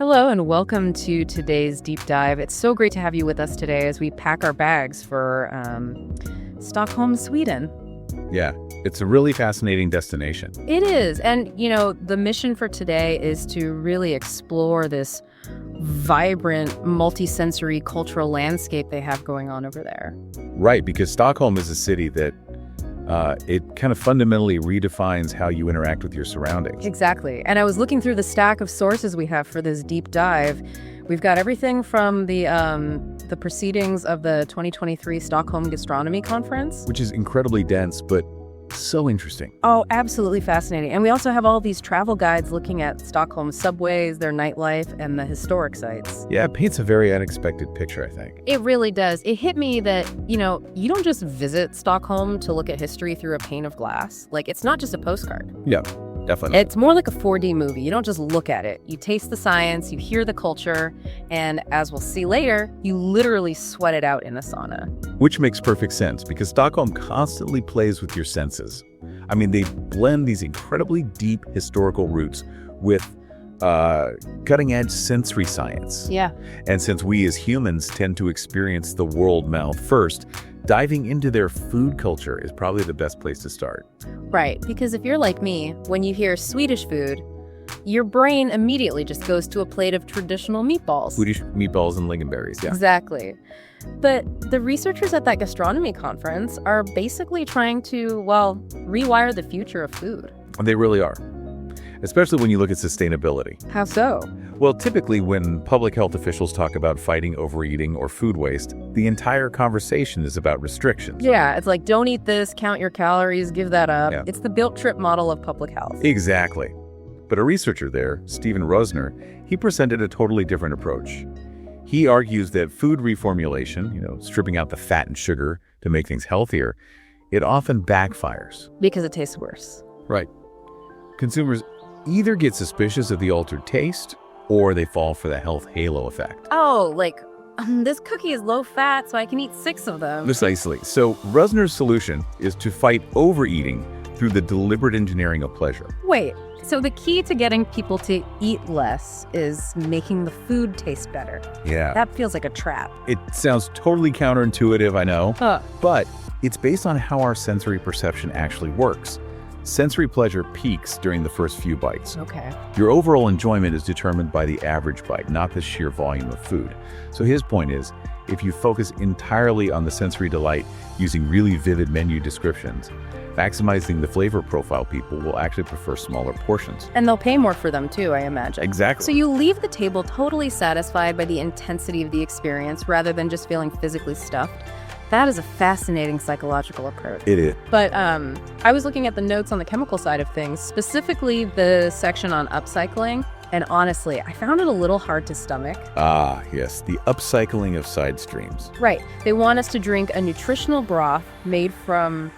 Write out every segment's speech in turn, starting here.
Hello and welcome to today's deep dive. It's so great to have you with us today as we pack our bags for Stockholm, Sweden. Yeah, it's a really fascinating destination. It is. And, the mission for today is to really explore this vibrant, multisensory cultural landscape they have going on over there. Right, because Stockholm is a city that it kind of fundamentally redefines how you interact with your surroundings. Exactly. And I was looking through the stack of sources we have for this deep dive. We've got everything from the proceedings of the 2023 Stockholm Gastronomy Conference. Which is incredibly dense, but so interesting. Oh, absolutely fascinating. And we also have all these travel guides looking at Stockholm's subways, their nightlife, and the historic sites. Yeah, it paints a very unexpected picture, I think. It really does. It hit me that, you don't just visit Stockholm to look at history through a pane of glass. Like, it's not just a postcard. Yeah, definitely. It's more like a 4D movie. You don't just look at it. You taste the science, you hear the culture, and as we'll see later, you literally sweat it out in a sauna. Which makes perfect sense because Stockholm constantly plays with your senses. I mean, they blend these incredibly deep historical roots with cutting-edge sensory science. Yeah. And since we as humans tend to experience the world mouth first, diving into their food culture is probably the best place to start. Right, because if you're like me, when you hear Swedish food, your brain immediately just goes to a plate of traditional meatballs. Swedish meatballs and lingonberries, yeah. Exactly. But the researchers at that gastronomy conference are basically trying to, rewire the future of food. They really are, especially when you look at sustainability. How so? Well, typically when public health officials talk about fighting overeating or food waste, the entire conversation is about restrictions. Yeah, it's like, don't eat this, count your calories, give that up. Yeah. It's the guilt-trip model of public health. Exactly. But a researcher there, Stephen Rosner, he presented a totally different approach. He argues that food reformulation, stripping out the fat and sugar to make things healthier, it often backfires. Because it tastes worse. Right. Consumers either get suspicious of the altered taste or they fall for the health halo effect. Oh, like, this cookie is low fat, so I can eat 6 of them. Precisely. So Rosner's solution is to fight overeating through the deliberate engineering of pleasure. Wait, so the key to getting people to eat less is making the food taste better. Yeah. That feels like a trap. It sounds totally counterintuitive, I know, Huh. but it's based on how our sensory perception actually works. Sensory pleasure peaks during the first few bites. Okay. Your overall enjoyment is determined by the average bite, not the sheer volume of food. So his point is, if you focus entirely on the sensory delight using really vivid menu descriptions, maximizing the flavor profile, people will actually prefer smaller portions. And they'll pay more for them too, I imagine. Exactly. So you leave the table totally satisfied by the intensity of the experience rather than just feeling physically stuffed. That is a fascinating psychological approach. It is. But I was looking at the notes on the chemical side of things, specifically the section on upcycling. And honestly, I found it a little hard to stomach. Ah, yes, the upcycling of side streams. Right. They want us to drink a nutritional broth made from,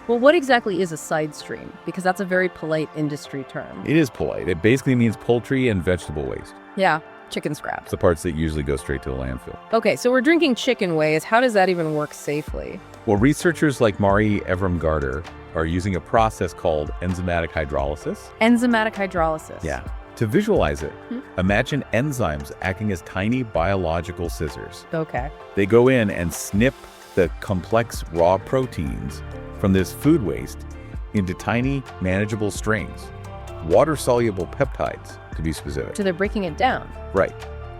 well, what exactly is a side stream? Because that's a very polite industry term. It is polite. It basically means poultry and vegetable waste. Yeah, chicken scraps. It's the parts that usually go straight to the landfill. Okay, so we're drinking chicken waste. How does that even work safely? Well, researchers like Mari Evram-Garter are using a process called enzymatic hydrolysis. Enzymatic hydrolysis. Yeah. To visualize it, imagine enzymes acting as tiny biological scissors. Okay. They go in and snip the complex raw proteins from this food waste into tiny, manageable strings. Water-soluble peptides, to be specific. So they're breaking it down. Right.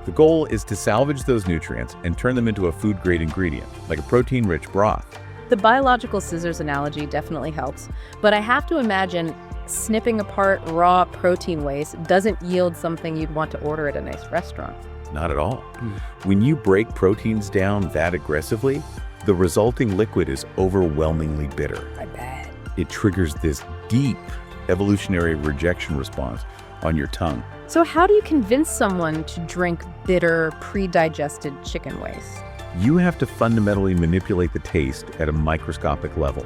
The goal is to salvage those nutrients and turn them into a food-grade ingredient, like a protein-rich broth. The biological scissors analogy definitely helps, but I have to imagine snipping apart raw protein waste doesn't yield something you'd want to order at a nice restaurant. Not at all. When you break proteins down that aggressively, the resulting liquid is overwhelmingly bitter. I bet. It triggers this deep evolutionary rejection response on your tongue. So how do you convince someone to drink bitter, pre-digested chicken waste? You have to fundamentally manipulate the taste at a microscopic level.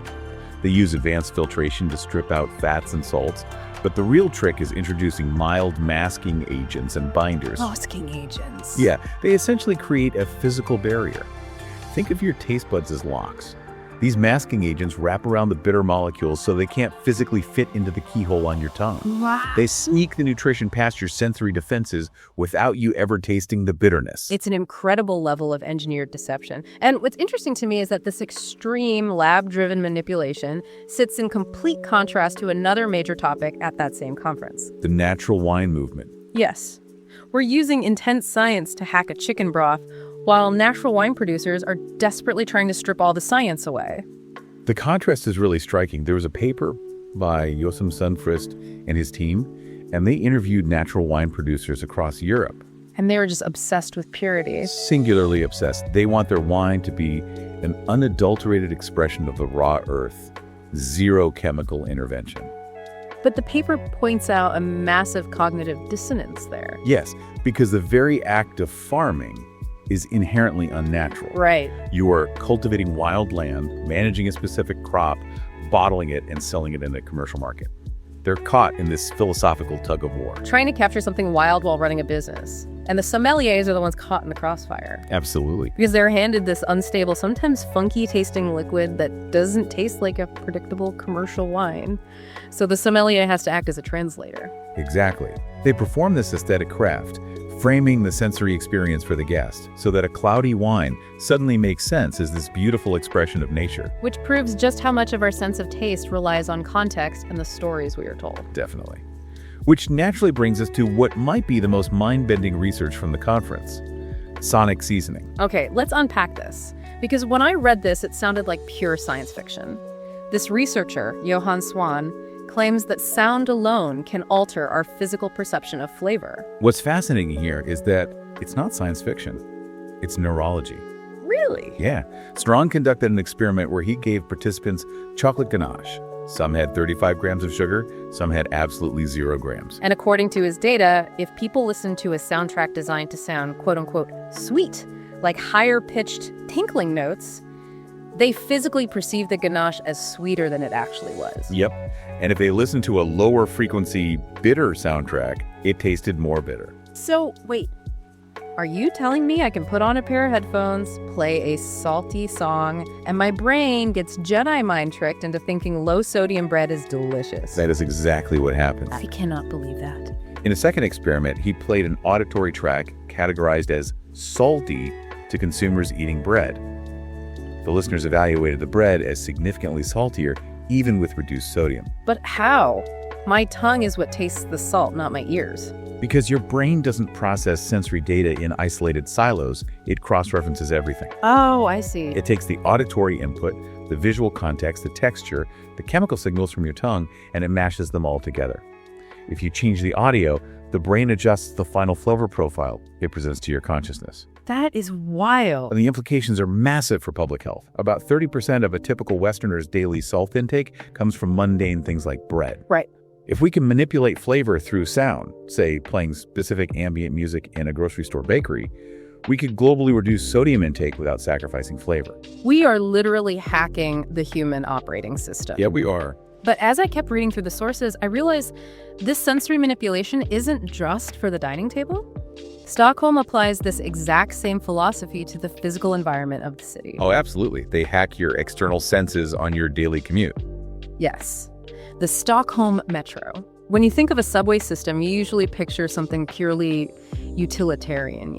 They use advanced filtration to strip out fats and salts, but the real trick is introducing mild masking agents and binders. Masking agents. Yeah, they essentially create a physical barrier. Think of your taste buds as locks. These masking agents wrap around the bitter molecules so they can't physically fit into the keyhole on your tongue. Wow. They sneak the nutrition past your sensory defenses without you ever tasting the bitterness. It's an incredible level of engineered deception. And what's interesting to me is that this extreme lab-driven manipulation sits in complete contrast to another major topic at that same conference. The natural wine movement. Yes. We're using intense science to hack a chicken broth, while natural wine producers are desperately trying to strip all the science away. The contrast is really striking. There was a paper by Josem Sundqvist and his team, and they interviewed natural wine producers across Europe. And they were just obsessed with purity. Singularly obsessed. They want their wine to be an unadulterated expression of the raw earth, zero chemical intervention. But the paper points out a massive cognitive dissonance there. Yes, because the very act of farming is inherently unnatural. Right. You are cultivating wild land, managing a specific crop, bottling it, and selling it in the commercial market. They're caught in this philosophical tug of war. Trying to capture something wild while running a business. And the sommeliers are the ones caught in the crossfire. Absolutely. Because they're handed this unstable, sometimes funky-tasting liquid that doesn't taste like a predictable commercial wine. So the sommelier has to act as a translator. Exactly. They perform this aesthetic craft, framing the sensory experience for the guest so that a cloudy wine suddenly makes sense as this beautiful expression of nature. Which proves just how much of our sense of taste relies on context and the stories we are told. Definitely. Which naturally brings us to what might be the most mind-bending research from the conference: sonic seasoning. Okay, let's unpack this. Because when I read this, it sounded like pure science fiction. This researcher, Johan Swan, claims that sound alone can alter our physical perception of flavor. What's fascinating here is that it's not science fiction. It's neurology. Really? Yeah. Strong conducted an experiment where he gave participants chocolate ganache. Some had 35 grams of sugar, some had absolutely 0 grams. And according to his data, if people listen to a soundtrack designed to sound quote-unquote sweet, like higher-pitched tinkling notes, they physically perceive the ganache as sweeter than it actually was. Yep. And if they listened to a lower frequency bitter soundtrack, it tasted more bitter. So, wait. Are you telling me I can put on a pair of headphones, play a salty song, and my brain gets Jedi mind tricked into thinking low-sodium bread is delicious? That is exactly what happens. I cannot believe that. In a second experiment, he played an auditory track categorized as salty to consumers eating bread. The listeners evaluated the bread as significantly saltier, even with reduced sodium. But how? My tongue is what tastes the salt, not my ears. Because your brain doesn't process sensory data in isolated silos, it cross-references everything. Oh, I see. It takes the auditory input, the visual context, the texture, the chemical signals from your tongue, and it mashes them all together. If you change the audio, the brain adjusts the final flavor profile it presents to your consciousness. That is wild. And the implications are massive for public health. About 30% of a typical Westerner's daily salt intake comes from mundane things like bread. Right. If we can manipulate flavor through sound, say playing specific ambient music in a grocery store bakery, we could globally reduce sodium intake without sacrificing flavor. We are literally hacking the human operating system. Yeah, we are. But as I kept reading through the sources, I realized this sensory manipulation isn't just for the dining table. Stockholm applies this exact same philosophy to the physical environment of the city. Oh, absolutely. They hack your external senses on your daily commute. Yes. The Stockholm Metro. When you think of a subway system, you usually picture something purely utilitarian,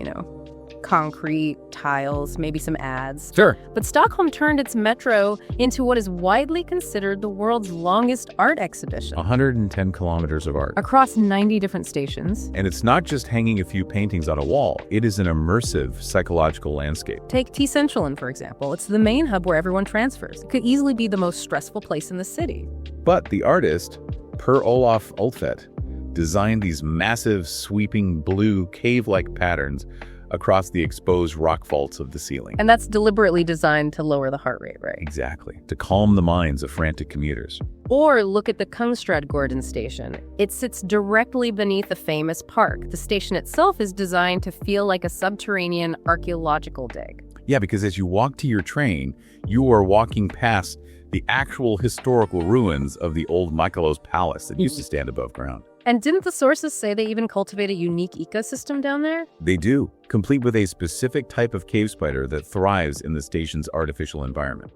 concrete, tiles, maybe some ads. Sure. But Stockholm turned its metro into what is widely considered the world's longest art exhibition. 110 kilometers of art. Across 90 different stations. And it's not just hanging a few paintings on a wall. It is an immersive psychological landscape. Take T Centralen, for example. It's the main hub where everyone transfers. It could easily be the most stressful place in the city. But the artist, Per Olof Ulfet, designed these massive, sweeping blue cave-like patterns across the exposed rock vaults of the ceiling. And that's deliberately designed to lower the heart rate, right? Exactly. To calm the minds of frantic commuters. Or look at the Kungsträdgården station. It sits directly beneath a famous park. The station itself is designed to feel like a subterranean archaeological dig. Yeah, because as you walk to your train, you are walking past the actual historical ruins of the old Michelin-star palace that used to stand above ground. And didn't the sources say they even cultivate a unique ecosystem down there? They do, complete with a specific type of cave spider that thrives in the station's artificial environment.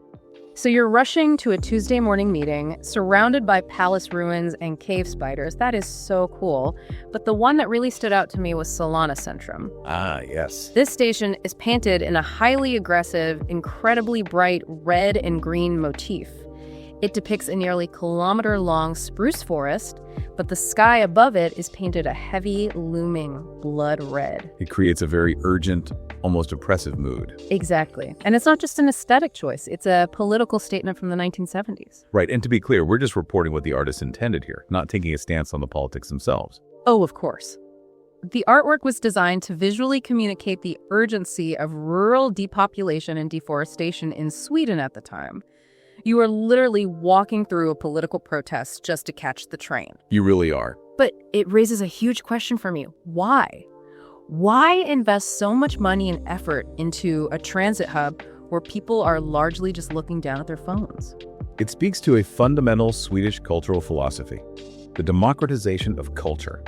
So you're rushing to a Tuesday morning meeting, surrounded by palace ruins and cave spiders. That is so cool. But the one that really stood out to me was Solana Centrum. Ah, yes. This station is painted in a highly aggressive, incredibly bright red and green motif. It depicts a nearly kilometer-long spruce forest, but the sky above it is painted a heavy, looming blood red. It creates a very urgent, almost oppressive mood. Exactly. And it's not just an aesthetic choice. It's a political statement from the 1970s. Right, and to be clear, we're just reporting what the artist intended here, not taking a stance on the politics themselves. Oh, of course. The artwork was designed to visually communicate the urgency of rural depopulation and deforestation in Sweden at the time. You are literally walking through a political protest just to catch the train. You really are. But it raises a huge question for me. Why? Why invest so much money and effort into a transit hub where people are largely just looking down at their phones? It speaks to a fundamental Swedish cultural philosophy, the democratization of culture.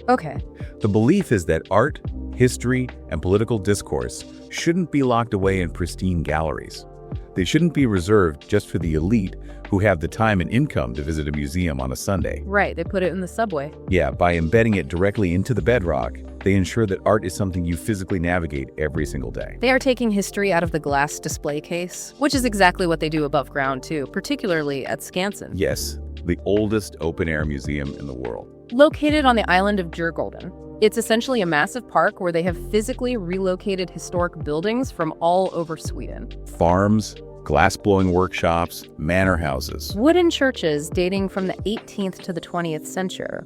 Okay. The belief is that art, history, and political discourse shouldn't be locked away in pristine galleries. They shouldn't be reserved just for the elite who have the time and income to visit a museum on a Sunday. Right, they put it in the subway. Yeah, by embedding it directly into the bedrock, they ensure that art is something you physically navigate every single day. They are taking history out of the glass display case, which is exactly what they do above ground too, particularly at Skansen. Yes, the oldest open-air museum in the world. Located on the island of Djurgården, it's essentially a massive park where they have physically relocated historic buildings from all over Sweden. Farms, glass-blowing workshops, manor houses. Wooden churches dating from the 18th to the 20th century.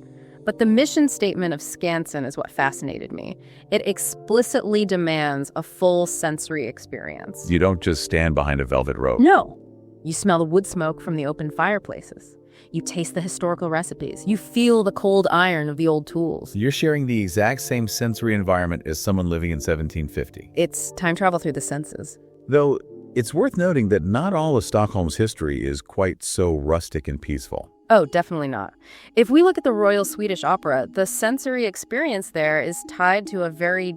But the mission statement of Skansen is what fascinated me. It explicitly demands a full sensory experience. You don't just stand behind a velvet rope. No. You smell the wood smoke from the open fireplaces. You taste the historical recipes. You feel the cold iron of the old tools. You're sharing the exact same sensory environment as someone living in 1750. It's time travel through the senses. Though, it's worth noting that not all of Stockholm's history is quite so rustic and peaceful. Oh, definitely not. If we look at the Royal Swedish Opera, the sensory experience there is tied to a very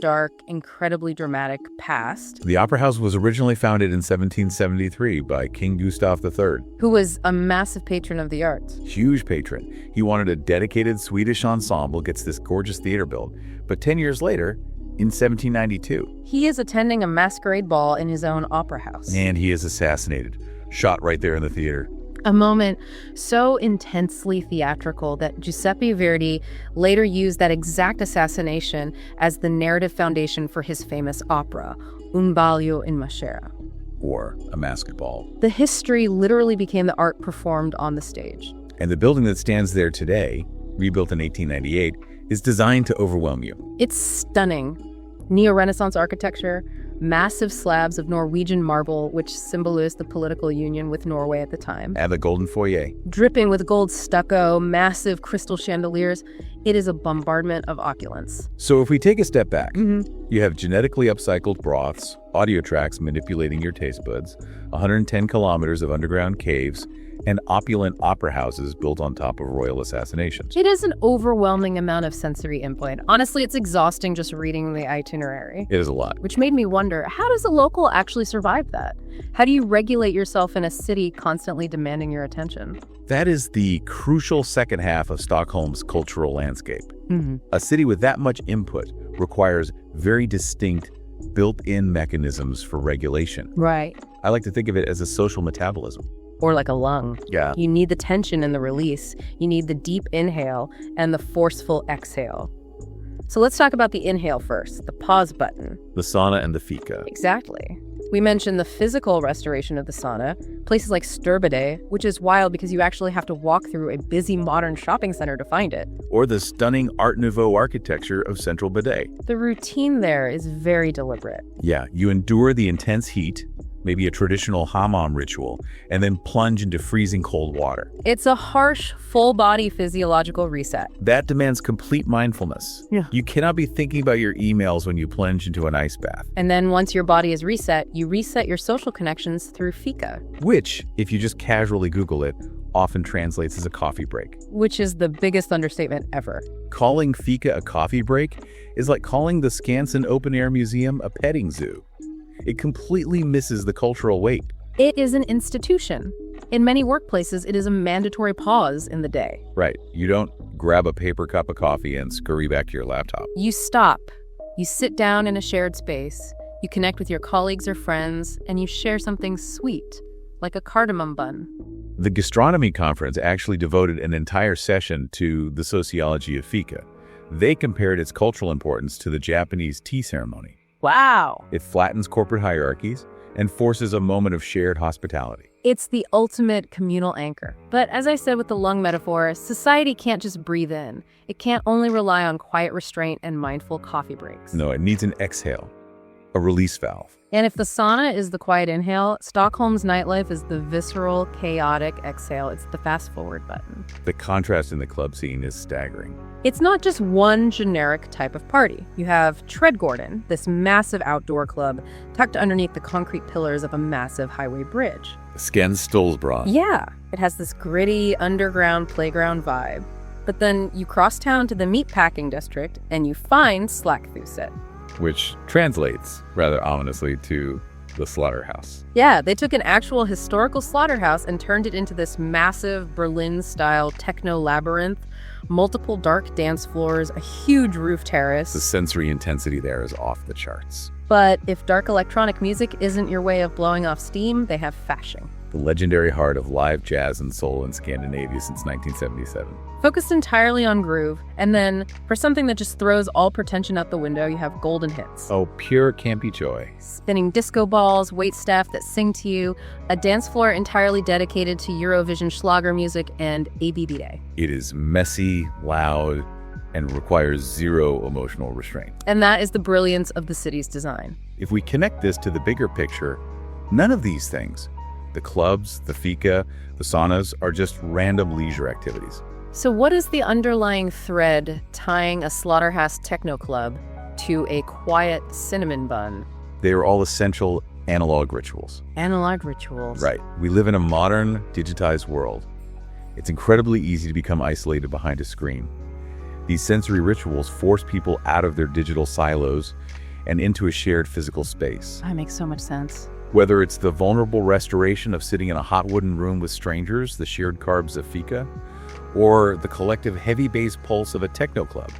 dark, incredibly dramatic past. The Opera House was originally founded in 1773 by King Gustav III. Who was a massive patron of the arts. Huge patron. He wanted a dedicated Swedish ensemble, gets this gorgeous theater built. But 10 years later, in 1792, he is attending a masquerade ball in his own opera house. and he is assassinated, shot right there in the theater. A moment so intensely theatrical that Giuseppe Verdi later used that exact assassination as the narrative foundation for his famous opera, Un ballo in Maschera. Or a masked ball. The history literally became the art performed on the stage. And the building that stands there today, rebuilt in 1898, is designed to overwhelm you. It's stunning. Neo-Renaissance architecture, massive slabs of Norwegian marble, which symbolized the political union with Norway at the time. And the golden foyer. Dripping with gold stucco, massive crystal chandeliers. It is a bombardment of opulence. So if we take a step back, you have genetically upcycled broths, audio tracks manipulating your taste buds, 110 kilometers of underground caves, and opulent opera houses built on top of royal assassinations. It is an overwhelming amount of sensory input. Honestly, it's exhausting just reading the itinerary. It is a lot. Which made me wonder, how does a local actually survive that? How do you regulate yourself in a city constantly demanding your attention? That is the crucial second half of Stockholm's cultural landscape. A city with that much input requires very distinct, built-in mechanisms for regulation. Right. I like to think of it as a social metabolism. Or like a lung. Yeah. You need the tension and the release. You need the deep inhale and the forceful exhale. So let's talk about the inhale first, the pause button. The sauna and the fika. Exactly. We mentioned the physical restoration of the sauna, places like Storbade, which is wild because you actually have to walk through a busy modern shopping center to find it. Or the stunning Art Nouveau architecture of Central Bidet. The routine there is very deliberate. Yeah, you endure the intense heat, maybe a traditional hammam ritual, and then plunge into freezing cold water. It's a harsh, full-body physiological reset. That demands complete mindfulness. Yeah. You cannot be thinking about your emails when you plunge into an ice bath. And then once your body is reset, you reset your social connections through fika. Which, if you just casually Google it, often translates as a coffee break. Which is the biggest understatement ever. Calling fika a coffee break is like calling the Skansen Open Air Museum a petting zoo. It completely misses the cultural weight. It is an institution. In many workplaces, it is a mandatory pause in the day. Right. You don't grab a paper cup of coffee and scurry back to your laptop. You stop. You sit down in a shared space. You connect with your colleagues or friends, and you share something sweet, like a cardamom bun. The gastronomy conference actually devoted an entire session to the sociology of fika. They compared its cultural importance to the Japanese tea ceremony. Wow. It flattens corporate hierarchies and forces a moment of shared hospitality. It's the ultimate communal anchor. But as I said with the lung metaphor, society can't just breathe in. It can't only rely on quiet restraint and mindful coffee breaks. No, it needs an exhale, a release valve. And if the sauna is the quiet inhale, Stockholm's nightlife is the visceral, chaotic exhale. It's the fast-forward button. The contrast in the club scene is staggering. It's not just one generic type of party. You have Tredgården, this massive outdoor club tucked underneath the concrete pillars of a massive highway bridge. Skanstolsbron. Yeah, it has this gritty underground playground vibe. But then you cross town to the meatpacking district and you find Slakhuset. Which translates, rather ominously, to the slaughterhouse. Yeah, they took an actual historical slaughterhouse and turned it into this massive Berlin-style techno-labyrinth, multiple dark dance floors, a huge roof terrace. The sensory intensity there is off the charts. But if dark electronic music isn't your way of blowing off steam, they have Fasching. The legendary heart of live jazz and soul in Scandinavia since 1977. Focused entirely on groove, and then for something that just throws all pretension out the window, you have golden hits. Oh, pure campy joy. Spinning disco balls, waitstaff that sing to you, a dance floor entirely dedicated to Eurovision Schlager music, and ABBA. It is messy, loud, and requires zero emotional restraint. And that is the brilliance of the city's design. If we connect this to the bigger picture, none of these things, the clubs, the fika, the saunas, are just random leisure activities. So what is the underlying thread tying a slaughterhouse techno club to a quiet cinnamon bun? They are all essential analog rituals. Analog rituals. Right. We live in a modern, digitized world. It's incredibly easy to become isolated behind a screen. These sensory rituals force people out of their digital silos and into a shared physical space. That makes so much sense. Whether it's the vulnerable restoration of sitting in a hot wooden room with strangers, the shared carbs of fika, or the collective heavy bass pulse of a techno club,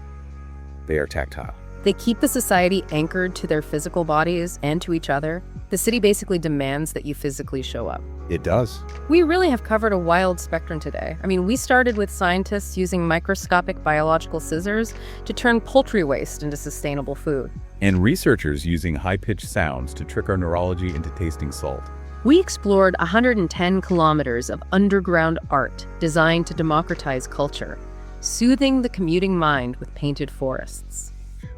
they are tactile. They keep the society anchored to their physical bodies and to each other. The city basically demands that you physically show up. It does. We really have covered a wild spectrum today. I mean, we started with scientists using microscopic biological scissors to turn poultry waste into sustainable food. And researchers using high-pitched sounds to trick our neurology into tasting salt. We explored 110 kilometers of underground art designed to democratize culture, soothing the commuting mind with painted forests.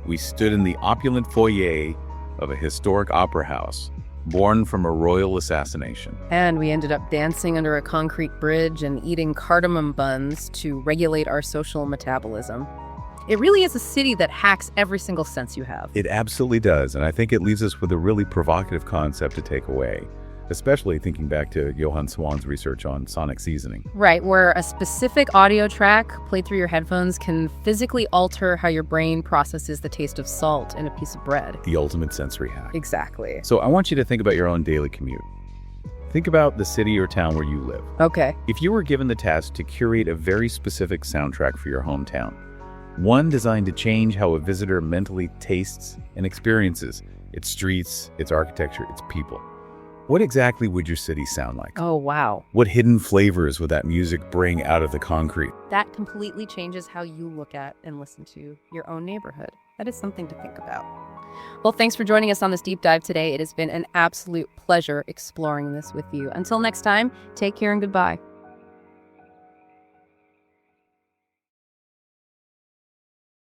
We stood in the opulent foyer of a historic opera house, born from a royal assassination. And we ended up dancing under a concrete bridge and eating cardamom buns to regulate our social metabolism. It really is a city that hacks every single sense you have. It absolutely does, and I think it leaves us with a really provocative concept to take away, especially thinking back to Johan Swan's research on sonic seasoning. Right, where a specific audio track played through your headphones can physically alter how your brain processes the taste of salt in a piece of bread. The ultimate sensory hack. Exactly. So I want you to think about your own daily commute. Think about the city or town where you live. Okay. If you were given the task to curate a very specific soundtrack for your hometown, one designed to change how a visitor mentally tastes and experiences its streets, its architecture, its people, what exactly would your city sound like? Oh, wow. What hidden flavors would that music bring out of the concrete? That completely changes how you look at and listen to your own neighborhood. That is something to think about. Well, thanks for joining us on this deep dive today. It has been an absolute pleasure exploring this with you. Until next time, take care and goodbye.